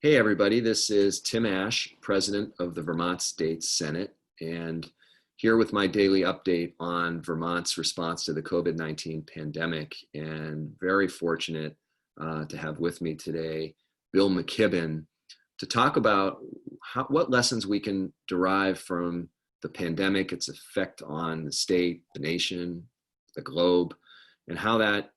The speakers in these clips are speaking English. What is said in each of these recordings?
Hey everybody, this is Tim Ashe, President of the Vermont State Senate, and here with my daily update on Vermont's response to the COVID-19 pandemic, and very fortunate to have with me today Bill McKibben to talk about what lessons we can derive from the pandemic, its effect on the state, the nation, the globe, and how that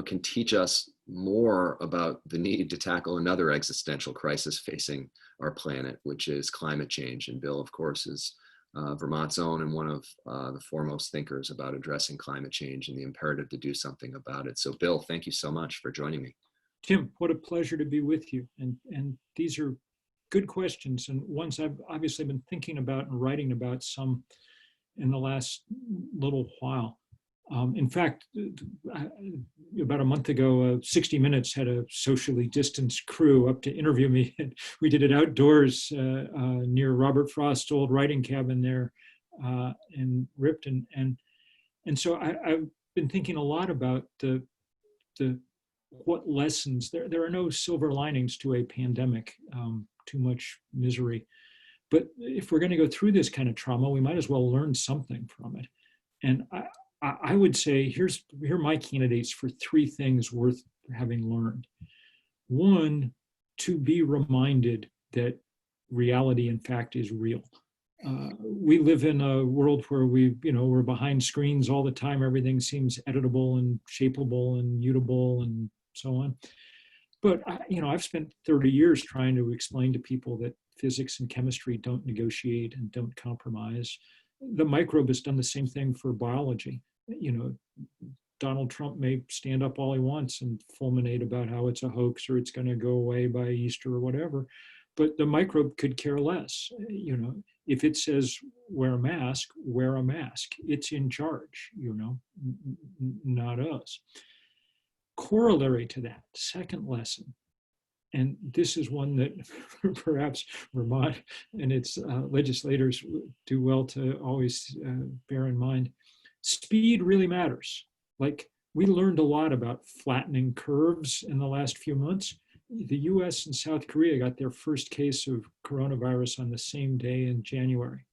can teach us more about the need to tackle another existential crisis facing our planet, which is climate change. And Bill, of course, is Vermont's own and one of the foremost thinkers about addressing climate change and the imperative to do something about it. So Bill, thank you so much for joining me. Tim, what a pleasure to be with you. And these are good questions, and ones I've obviously been thinking about and writing about some in the last little while. In fact, about a month ago, 60 Minutes had a socially distanced crew up to interview me. We did it outdoors near Robert Frost's old writing cabin there in Ripton. And so I've been thinking a lot about the what lessons. There are no silver linings to a pandemic, too much misery. But if we're going to go through this kind of trauma, we might as well learn something from it. And I would say here are my candidates for three things worth having learned. One, to be reminded that reality, in fact, is real. We live in a world where we're behind screens all the time. Everything seems editable and shapeable and mutable and so on. But I've spent 30 years trying to explain to people that physics and chemistry don't negotiate and don't compromise. The microbe has done the same thing for biology. Donald Trump may stand up all he wants and fulminate about how it's a hoax or it's going to go away by Easter or whatever, but the microbe could care less. If it says wear a mask, wear a mask. It's in charge, not us. Corollary to that, second lesson, and this is one that perhaps Vermont and its legislators do well to always bear in mind. Speed really matters. Like, we learned a lot about flattening curves in the last few months. The US and South Korea got their first case of coronavirus on the same day in January.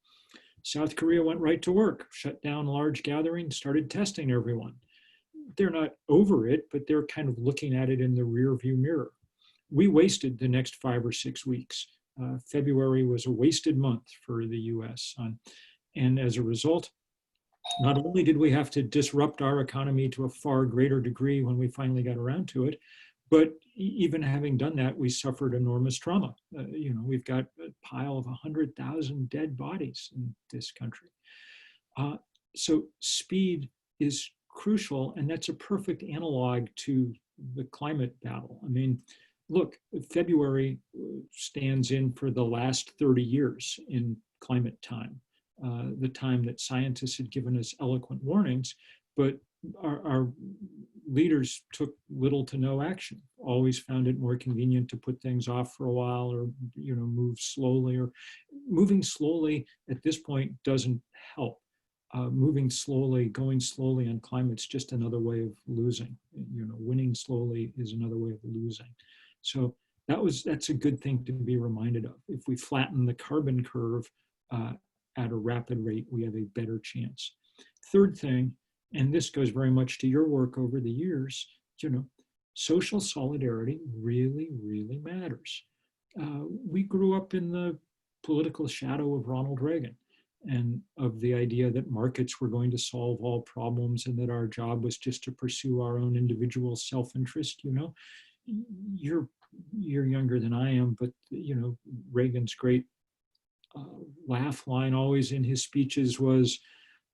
South Korea went right to work, shut down large gatherings, started testing everyone. They're not over it, but they're kind of looking at it in the rearview mirror. We wasted the next 5 or 6 weeks. February was a wasted month for the US. And as a result, not only did we have to disrupt our economy to a far greater degree when we finally got around to it, but even having done that, we suffered enormous trauma. We've got a pile of 100,000 dead bodies in this country. So speed is crucial, and that's a perfect analog to the climate battle. I mean, look, February stands in for the last 30 years in climate time. The time that scientists had given us eloquent warnings, but our leaders took little to no action, always found it more convenient to put things off for a while or move slowly, or moving slowly at this point doesn't help. Moving slowly, going slowly on climate's just another way of losing. Winning slowly is another way of losing. So that's a good thing to be reminded of. If we flatten the carbon curve at a rapid rate, we have a better chance. Third thing, and this goes very much to your work over the years, social solidarity really, really matters. We grew up in the political shadow of Ronald Reagan and of the idea that markets were going to solve all problems and that our job was just to pursue our own individual self-interest. You're younger than I am, but Reagan's great laugh line always in his speeches was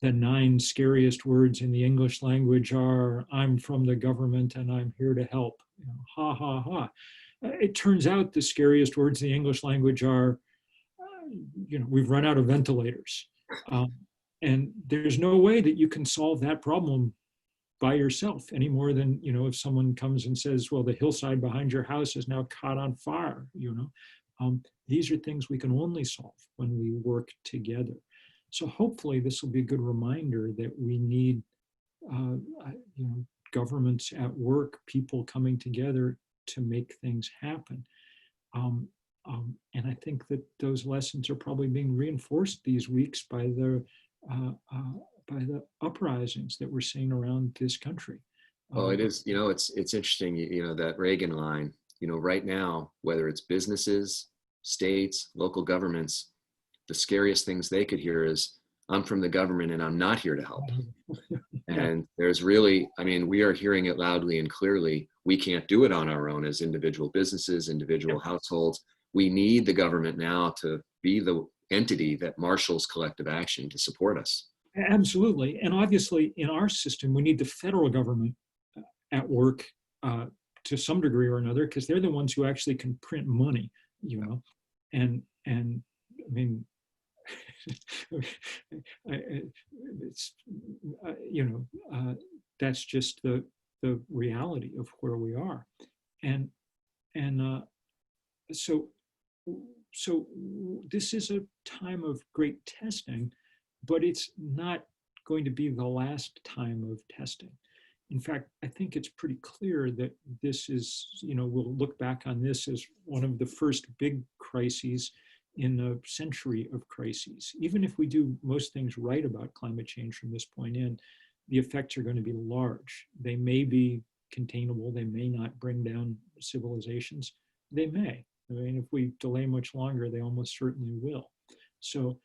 the 9 scariest words in the English language are, "I'm from the government and I'm here to help." Ha, ha, ha. It turns out the scariest words in the English language are, we've run out of ventilators. And there's no way that you can solve that problem by yourself any more than, if someone comes and says, well, the hillside behind your house is now caught on fire, These are things we can only solve when we work together. So hopefully this will be a good reminder that we need, governments at work, people coming together to make things happen. And I think that those lessons are probably being reinforced these weeks by the uprisings that we're seeing around this country. Well, it is, it's interesting, that Reagan line, right now, whether it's businesses, states, local governments, the scariest things they could hear is, I'm from the government and I'm not here to help. Yeah. And there's really, we are hearing it loudly and clearly. We can't do it on our own as individual businesses, individual households. We need the government now to be the entity that marshals collective action to support us. Absolutely. And obviously, in our system, we need the federal government at work to some degree or another, because they're the ones who actually can print money, and I mean, it's that's just the reality of where we are, and so this is a time of great testing, but it's not going to be the last time of testing. In fact, I think it's pretty clear that this is, we'll look back on this as one of the first big crises in a century of crises. Even if we do most things right about climate change from this point in, the effects are going to be large. They may be containable. They may not bring down civilizations. They may. If we delay much longer, they almost certainly will. So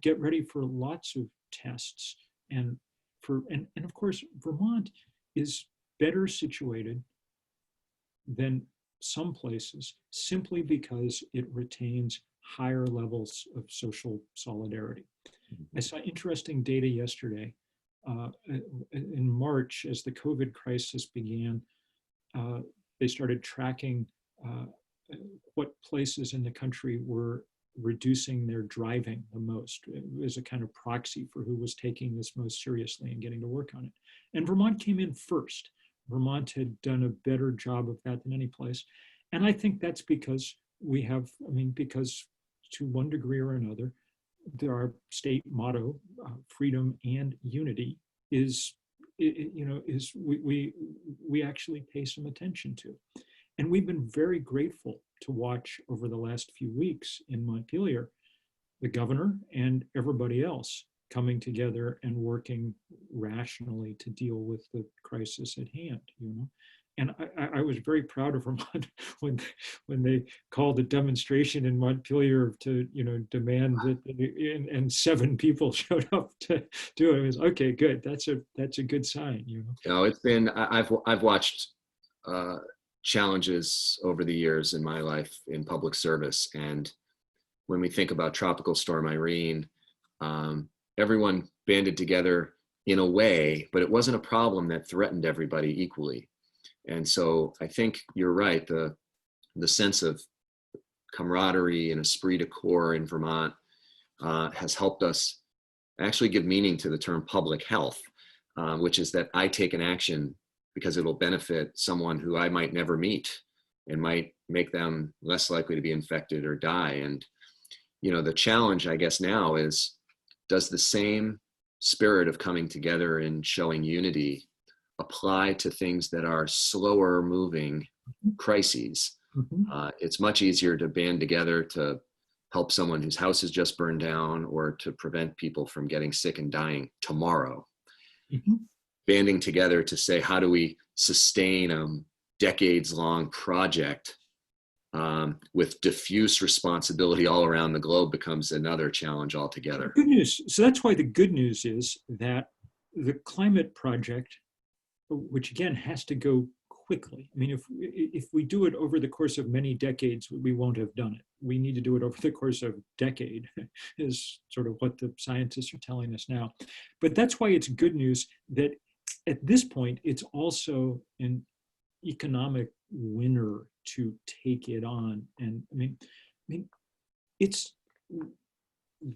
get ready for lots of tests. And of course, Vermont is better situated than some places simply because it retains higher levels of social solidarity. I saw interesting data yesterday. In March, as the COVID crisis began, they started tracking what places in the country were reducing their driving the most as a kind of proxy for who was taking this most seriously and getting to work on it. And Vermont came in first. Vermont had done a better job of that than any place. And I think that's because because to one degree or another, our state motto, freedom and unity, is we actually pay some attention to. And we've been very grateful to watch over the last few weeks in Montpelier, the governor and everybody else coming together and working rationally to deal with the crisis at hand, And I was very proud of Vermont when they called a demonstration in Montpelier to, demand that, and 7 people showed up to do it. It was, okay, good. That's a good sign, It's been, I've watched challenges over the years in my life in public service. And when we think about Tropical Storm Irene, everyone banded together in a way, but it wasn't a problem that threatened everybody equally. And so I think you're right. The sense of camaraderie and esprit de corps in Vermont has helped us actually give meaning to the term public health, which is that I take an action because it'll benefit someone who I might never meet and might make them less likely to be infected or die. And, the challenge, I guess, now is, does the same spirit of coming together and showing unity apply to things that are slower moving crises? Mm-hmm. It's much easier to band together to help someone whose house has just burned down or to prevent people from getting sick and dying tomorrow. Mm-hmm. Banding together to say, how do we sustain a decades-long project with diffuse responsibility all around the globe becomes another challenge altogether. Good news. So that's why the good news is that the climate project, which again has to go quickly. If we do it over the course of many decades, we won't have done it. We need to do it over the course of a decade, is sort of what the scientists are telling us now. But that's why it's good news that at this point, it's also an economic winner to take it on. And it's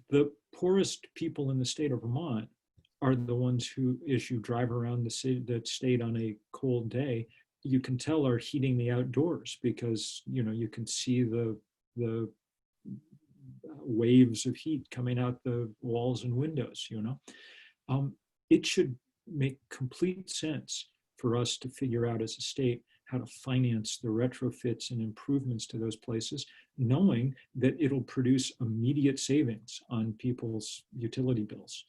the poorest people in the state of Vermont are the ones who, as you drive around the state on a cold day, you can tell are heating the outdoors because, you can see the waves of heat coming out the walls and windows, It should make complete sense for us to figure out as a state how to finance the retrofits and improvements to those places, knowing that it'll produce immediate savings on people's utility bills,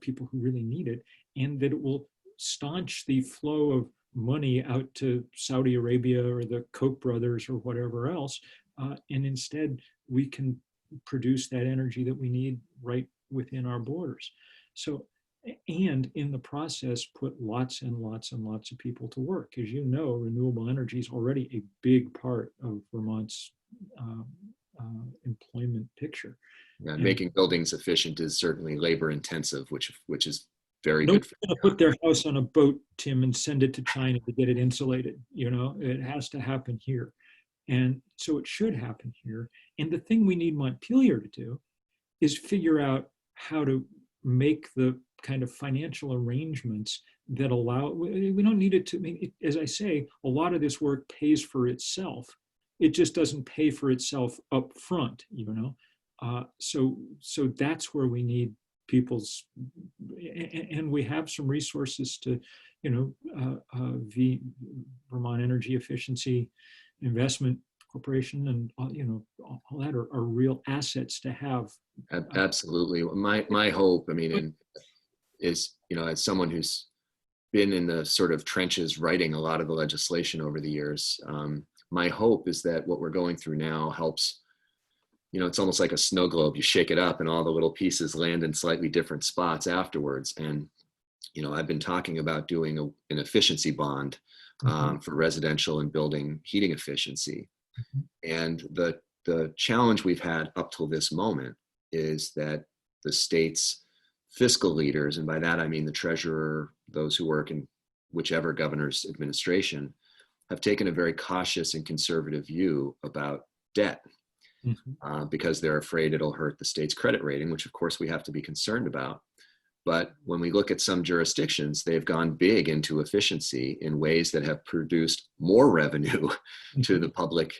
people who really need it, and that it will staunch the flow of money out to Saudi Arabia or the Koch brothers or whatever else. And instead, we can produce that energy that we need right within our borders. So, and in the process, put lots and lots and lots of people to work. As you know, renewable energy is already a big part of Vermont's employment picture. Yeah, and making buildings efficient is certainly labor intensive, which is very good. For going to put their house on a boat, Tim, and send it to China to get it insulated. You know, it has to happen here. And so it should happen here. And the thing we need Montpelier to do is figure out how to make the kind of financial arrangements that allow, we don't need it to, I mean, as I say, a lot of this work pays for itself. It just doesn't pay for itself up front, you know? So that's where we need people's, and we have some resources to, you know, Vermont Energy Efficiency Investment Corporation and, you know, all that are real assets to have. Absolutely. My hope, I mean, is, you know, as someone who's been in the sort of trenches writing a lot of the legislation over the years, my hope is that what we're going through now helps, you know, it's almost like a snow globe. You shake it up and all the little pieces land in slightly different spots afterwards. And, you know, I've been talking about doing an efficiency bond for residential and building heating efficiency. And the challenge we've had up till this moment is that the state's fiscal leaders, and by that I mean the treasurer, those who work in whichever governor's administration, have taken a very cautious and conservative view about debt because they're afraid it'll hurt the state's credit rating, which of course we have to be concerned about. But when we look at some jurisdictions, they've gone big into efficiency in ways that have produced more revenue to the public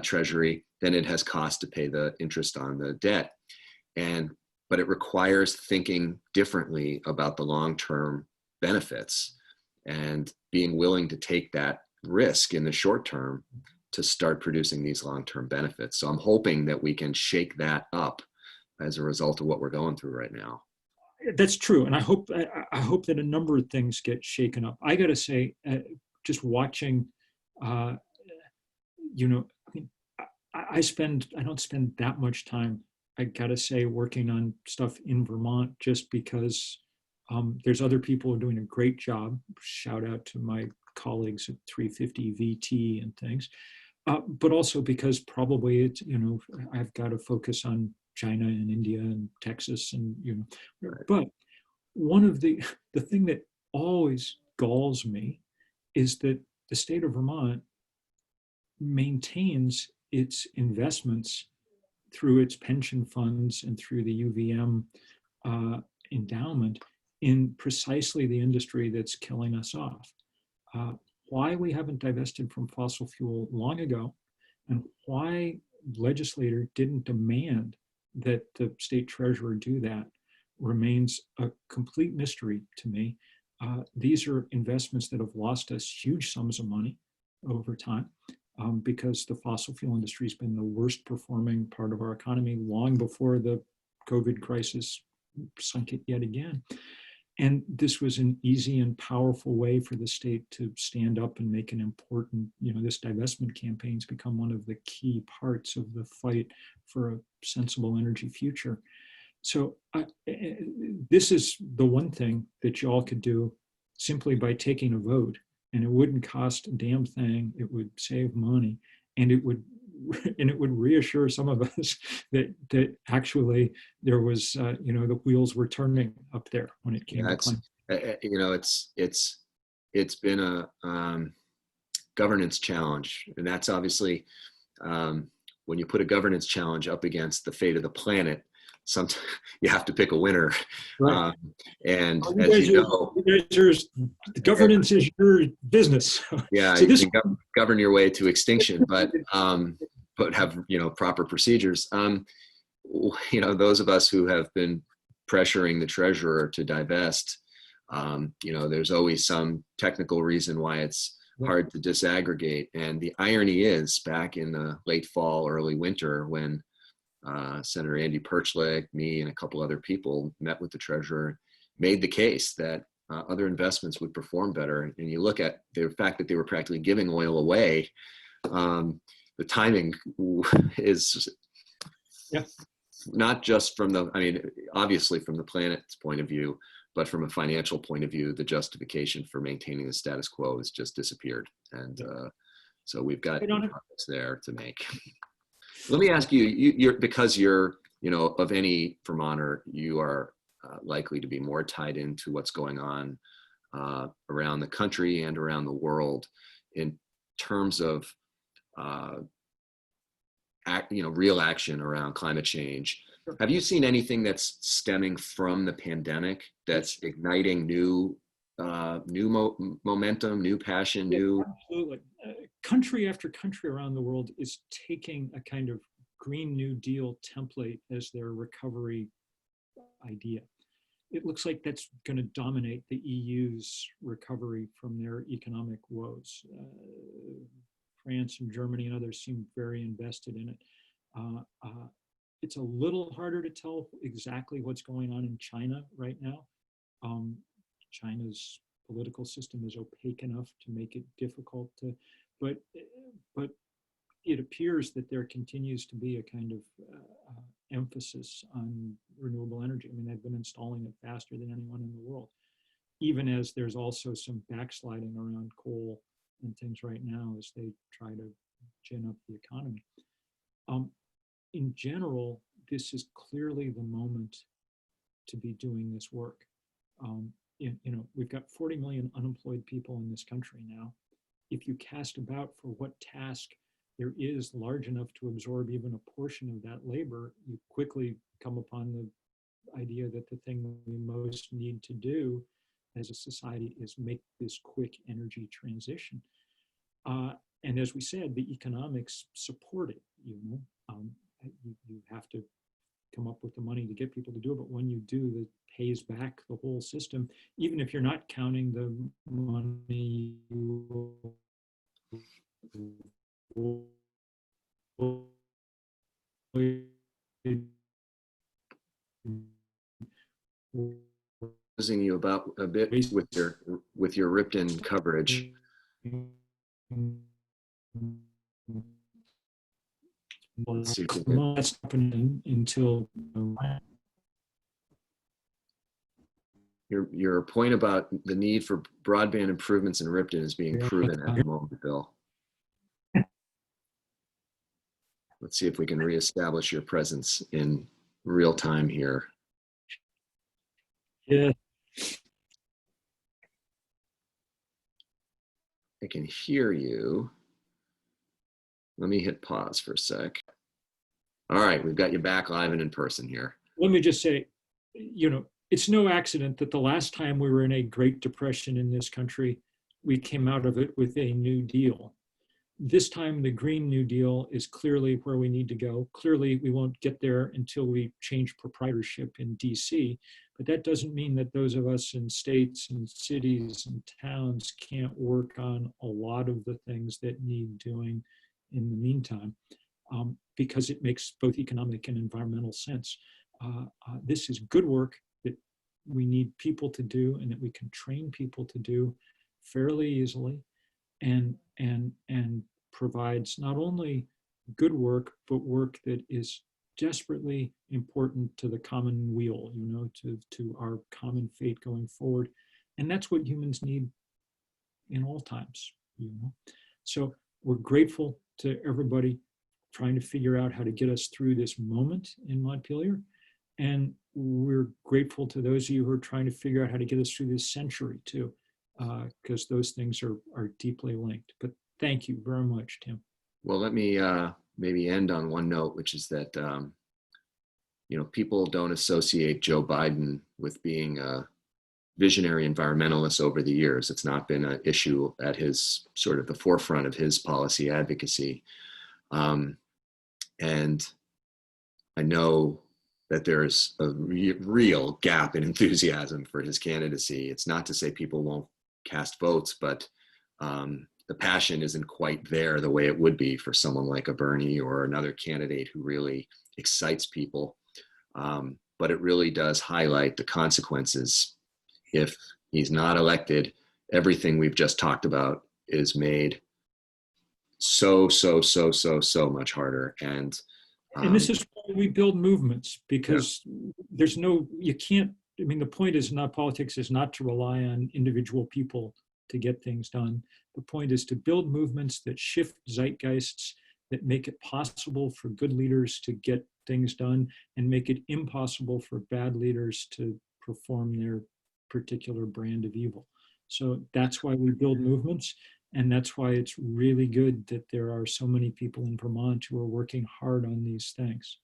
treasury than it has cost to pay the interest on the debt. But it requires thinking differently about the long-term benefits and being willing to take that risk in the short term to start producing these long-term benefits. So I'm hoping that we can shake that up as a result of what we're going through right now. That's true, and I hope that a number of things get shaken up. I got to say, just watching, you know, I mean, I don't spend that much time, I got to say, working on stuff in Vermont just because there's other people who are doing a great job. Shout out to my colleagues at 350 VT and things, but also because probably it's, you know, I've got to focus on China and India and Texas and, you know, but one of the thing that always galls me is that the state of Vermont maintains its investments through its pension funds and through the UVM endowment in precisely the industry that's killing us off. Why we haven't divested from fossil fuel long ago, and why legislator didn't demand that the state treasurer do that, remains a complete mystery to me. These are investments that have lost us huge sums of money over time because the fossil fuel industry has been the worst performing part of our economy long before the COVID crisis sunk it yet again. And this was an easy and powerful way for the state to stand up and make an important, you know, this divestment campaign's become one of the key parts of the fight for a sensible energy future. So this is the one thing that y'all could do simply by taking a vote, and it wouldn't cost a damn thing. It would save money, and it would reassure some of us that actually there was, you know, the wheels were turning up there when it came to climate. You know, it's been a governance challenge, and that's obviously when you put a governance challenge up against the fate of the planet, sometimes you have to pick a winner. Right. And as you know, the governance is your business. Yeah, so you can govern your way to extinction, but have, you know, proper procedures. You know, those of us who have been pressuring the treasurer to divest, you know, there's always some technical reason why it's hard to disaggregate. And the irony is, back in the late fall, early winter, when Senator Andy Perchlik, me, and a couple other people met with the treasurer, made the case that other investments would perform better. And you look at the fact that they were practically giving oil away, the timing is not just from the, I mean, obviously from the planet's point of view, but from a financial point of view, the justification for maintaining the status quo has just disappeared. And so we've got progress there to make. Let me ask you, because you're, of any Vermonter, you are likely to be more tied into what's going on around the country and around the world in terms of, real action around climate change. Sure. Have you seen anything that's stemming from the pandemic that's igniting new momentum, new passion, new? Absolutely. Country after country around the world is taking a kind of Green New Deal template as their recovery idea. It looks like that's going to dominate the EU's recovery from their economic woes. France and Germany and others seem very invested in it. It's a little harder to tell exactly what's going on in China right now. China's political system is opaque enough to make it difficult to, but it appears that there continues to be a kind of emphasis on renewable energy. I mean, they've been installing it faster than anyone in the world, even as there's also some backsliding around coal and things right now as they try to gin up the economy. In general, this is clearly the moment to be doing this work. We've got 40 million unemployed people in this country now. If you cast about for what task there is large enough to absorb even a portion of that labor, you quickly come upon the idea that the thing we most need to do as a society is make this quick energy transition. And as we said, the economics support it. You have to come up with the money to get people to do it, but when you do, it pays back the whole system, even if you're not counting the money Losing you about a bit with your Ripton coverage. That's happening until your point about the need for broadband improvements in Ripton is being proven at the moment, Bill. Let's see if we can reestablish your presence in real time here. Yeah. I can hear you. Let me hit pause for a sec. All right, we've got you back live and in person here. Let me just say, it's no accident that the last time we were in a Great Depression in this country, we came out of it with a New Deal. This time, the Green New Deal is clearly where we need to go. Clearly, we won't get there until we change proprietorship in DC, but that doesn't mean that those of us in states and cities and towns can't work on a lot of the things that need doing in the meantime, because it makes both economic and environmental sense. This is good work that we need people to do and that we can train people to do fairly easily, and provides not only good work, but work that is desperately important to the common weal, to our common fate going forward. And that's what humans need in all times, So we're grateful to everybody trying to figure out how to get us through this moment in Montpelier. And we're grateful to those of you who are trying to figure out how to get us through this century too, because those things are deeply linked. But thank you very much, Tim. Well, let me maybe end on one note, which is that, people don't associate Joe Biden with being a visionary environmentalist over the years. It's not been an issue at his sort of the forefront of his policy advocacy. And I know that there's a real gap in enthusiasm for his candidacy. It's not to say people won't cast votes, but the passion isn't quite there the way it would be for someone like a Bernie or another candidate who really excites people. But it really does highlight the consequences. If he's not elected, everything we've just talked about is made so much harder. And this is why we build movements, because there's no, you can't, I mean, the point is not, politics is not to rely on individual people to get things done. The point is to build movements that shift zeitgeists, that make it possible for good leaders to get things done and make it impossible for bad leaders to perform their particular brand of evil. So that's why we build movements. And that's why it's really good that there are so many people in Vermont who are working hard on these things.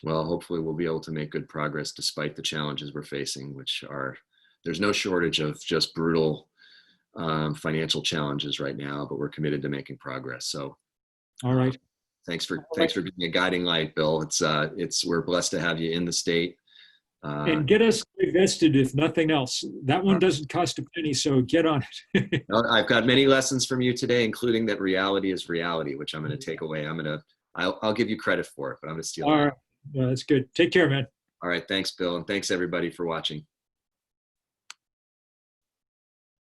Well, hopefully we'll be able to make good progress despite the challenges we're facing, which are, there's no shortage of just brutal financial challenges right now, but we're committed to making progress. So, all right. Thanks for being a guiding light, Bill. We're blessed to have you in the state. And get us invested, if nothing else. That one doesn't cost a penny, so get on it. I've got many lessons from you today, including that reality is reality, which I'm going to take away. I'll give you credit for it, but I'm going to steal it. All right. Well, that's good. Take care, man. All right. Thanks, Bill. And thanks everybody for watching.